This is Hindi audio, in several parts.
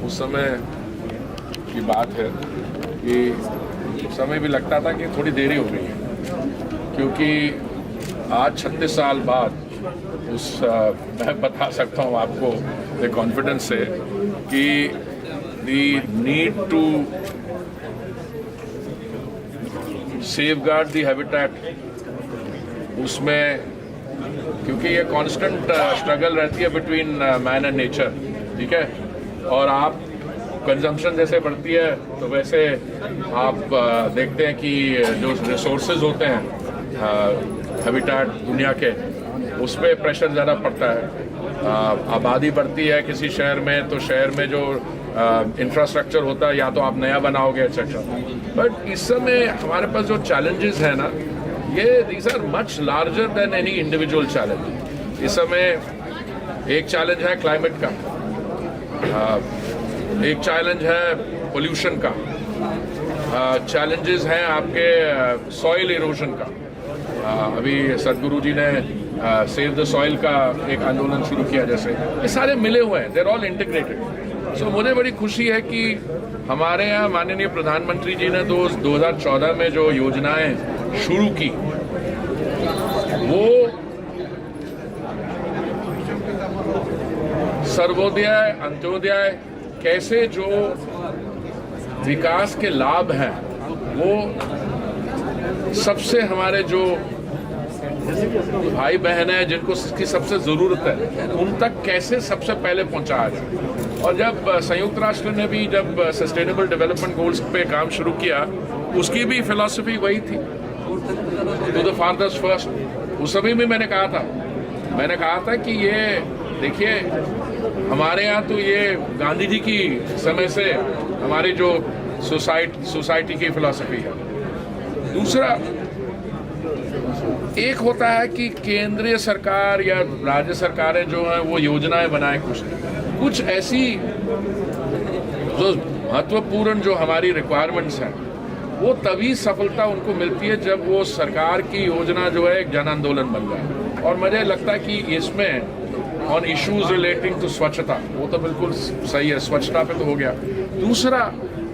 उस समय की बात है कि उस समय भी लगता था कि थोड़ी देरी हो गई है, क्योंकि आज 36 साल बाद मैं बता सकता हूँ आपको द कॉन्फिडेंस से कि the need to safeguard the habitat, उसमें क्योंकि ये कांस्टेंट स्ट्रगल रहती है बिटवीन मैन एंड नेचर, ठीक है, और आप कंजम्पशन जैसे बढ़ती है तो वैसे आप देखते हैं कि जो रिसोर्सेज होते हैं हैबिटेट दुनिया के, उस पर प्रेशर ज़्यादा पड़ता है। आबादी बढ़ती है किसी शहर में तो शहर में जो इंफ्रास्ट्रक्चर होता है या तो आप नया बनाओगे एक्सेट्रा, बट इस समय हमारे पास जो चैलेंजेस है ना, ये these are much larger than any individual challenge. इस समय एक चैलेंज है क्लाइमेट का, एक चैलेंज है पोल्यूशन का, चैलेंजेस हैं आपके सॉइल इरोजन का। अभी सदगुरु जी ने सेव द सॉइल का एक आंदोलन शुरू किया, जैसे ये सारे मिले हुए हैं, देर ऑल इंटीग्रेटेड। सो मुझे बड़ी खुशी है कि हमारे यहाँ माननीय प्रधानमंत्री जी ने 2014 में जो योजनाएं शुरू की, वो सर्वोदय अंत्योदय कैसे जो विकास के लाभ हैं वो सबसे हमारे जो भाई बहन है जिनको इसकी सबसे ज़रूरत है उन तक कैसे सबसे पहले पहुंचाया जाए। और जब संयुक्त राष्ट्र ने भी जब सस्टेनेबल डेवलपमेंट गोल्स पे काम शुरू किया, उसकी भी फिलॉसफी वही थी, टू द फादर्स फर्स्ट। उस समय भी मैंने कहा था कि ये देखिए, हमारे यहाँ तो ये गांधी जी की समय से हमारी जो सोसाइटी की फिलॉसफी है। दूसरा एक होता है कि केंद्रीय सरकार या राज्य सरकारें जो हैं वो योजनाएं बनाए, कुछ ऐसी जो महत्वपूर्ण जो हमारी रिक्वायरमेंट्स हैं वो तभी सफलता उनको मिलती है जब वो सरकार की योजना जो है एक जन आंदोलन बन जाए। और मुझे लगता है कि इसमें ऑन इश्यूज रिलेटिंग टू स्वच्छता, वो तो बिल्कुल सही है, स्वच्छता पे तो हो गया। दूसरा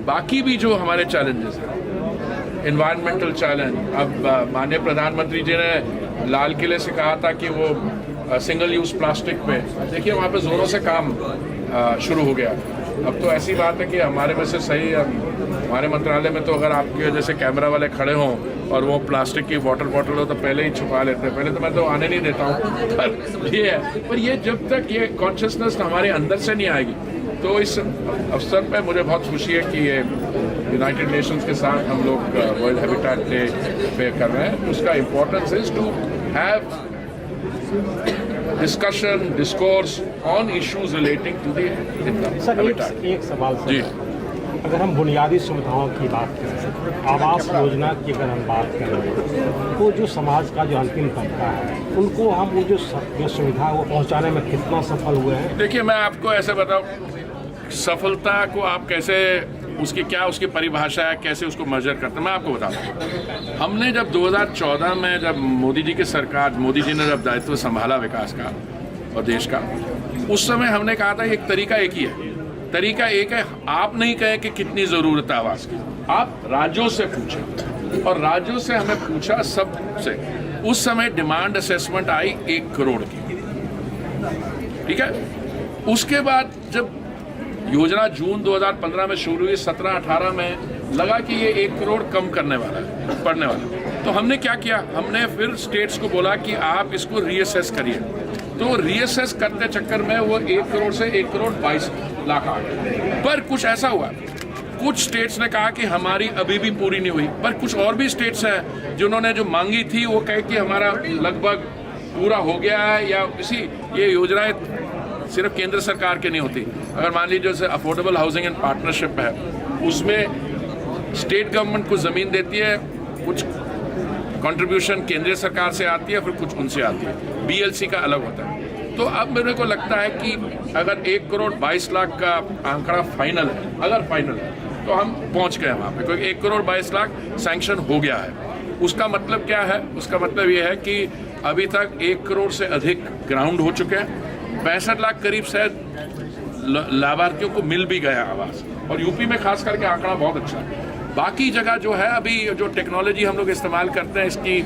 बाकी भी जो हमारे चैलेंजेस हैं, इन्वायरमेंटल चैलेंज, अब माननीय प्रधानमंत्री जी ने लाल किले से कहा था कि वो सिंगल यूज प्लास्टिक पे, देखिए वहाँ पे जोरों से काम शुरू हो गया। अब तो ऐसी बात है कि हमारे में से सही, हमारे मंत्रालय में तो अगर आपकी वजह से कैमरा वाले खड़े हों और वो प्लास्टिक की वाटर बॉटल हो तो पहले ही छुपा लेते हैं, पहले तो मैं तो आने नहीं देता हूँ। पर ये जब तक ये कॉन्शियसनेस हमारे अंदर से नहीं आएगी, तो इस अवसर पे मुझे बहुत खुशी है कि ये यूनाइटेड नेशंस के साथ हम लोग वर्ल्ड हैबिटेट डे पे कर रहे हैं। उसका importance is to have discussion, discourse on issues relating to the habitat. एक सवाल जी, अगर हम बुनियादी सुविधाओं की बात करें, आवास योजना की अगर हम बात करें, तो जो समाज का जो अंतिम तबका है उनको हम वो जो सुविधा वो पहुंचाने में कितना सफल हुए हैं? देखिए मैं आपको ऐसे बताऊं, सफलता को आप कैसे, उसकी क्या उसकी परिभाषा है, कैसे उसको मेजर करते हैं, मैं आपको बताता हूँ। हमने जब 2014 में जब मोदी जी ने जब दायित्व संभाला विकास का और देश का, उस समय हमने कहा था एक तरीका एक ही है। तरीका एक है, आप नहीं कहें कि कितनी ज़रूरत है आवास की, आप राज्यों से पूछें। और राज्यों से हमें पूछा सबसे, उस समय डिमांड असेसमेंट आई 1 करोड़ की, ठीक है। उसके बाद जब योजना जून 2015 में शुरू हुई, 17-18 में लगा कि ये 1 करोड़ कम करने वाला है, पड़ने वाला है। तो हमने क्या किया, हमने फिर स्टेट्स को बोला कि आप इसको रीअसेस करिए। तो रीअसेस करते चक्कर में वो 1 करोड़ से 1 करोड़ 22 लाख आ गए। पर कुछ ऐसा हुआ, कुछ स्टेट्स ने कहा कि हमारी अभी भी पूरी नहीं हुई, पर कुछ और भी स्टेट्स हैं जिन्होंने जो मांगी थी वो कहे कि हमारा लगभग पूरा हो गया है। या ये योजनाएं सिर्फ केंद्र सरकार की नहीं होती। अगर मान लीजिए जैसे अफोर्डेबल हाउसिंग एंड पार्टनरशिप है, उसमें स्टेट गवर्नमेंट कुछ ज़मीन देती है, कुछ कंट्रीब्यूशन केंद्रीय सरकार से आती है, फिर कुछ उनसे आती है, BLC का अलग होता है। तो अब मेरे को लगता है कि अगर 1 करोड़ 22 लाख का आंकड़ा फाइनल है, अगर फाइनल है तो हम पहुंच गए वहाँ पे, क्योंकि 1 करोड़ 22 लाख सैंक्शन हो गया है। उसका मतलब क्या है, उसका मतलब ये है कि अभी तक 1 करोड़ से अधिक ग्राउंड हो चुके हैं, 65 लाख करीब शायद लाभार्थियों को मिल भी गया आवास, और यूपी में खास करके आंकड़ा बहुत अच्छा है। बाकी जगह जो है अभी जो टेक्नोलॉजी हम लोग इस्तेमाल करते हैं, इसकी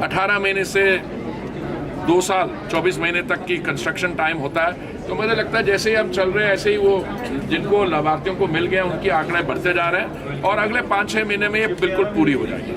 18 महीने से 2 साल 24 महीने तक की कंस्ट्रक्शन टाइम होता है। तो मुझे लगता है जैसे ही हम चल रहे हैं ऐसे ही वो जिनको लाभार्थियों को मिल गया उनके आंकड़े बढ़ते जा रहे हैं, और अगले 5-6 महीने में ये बिल्कुल पूरी हो जाएगी।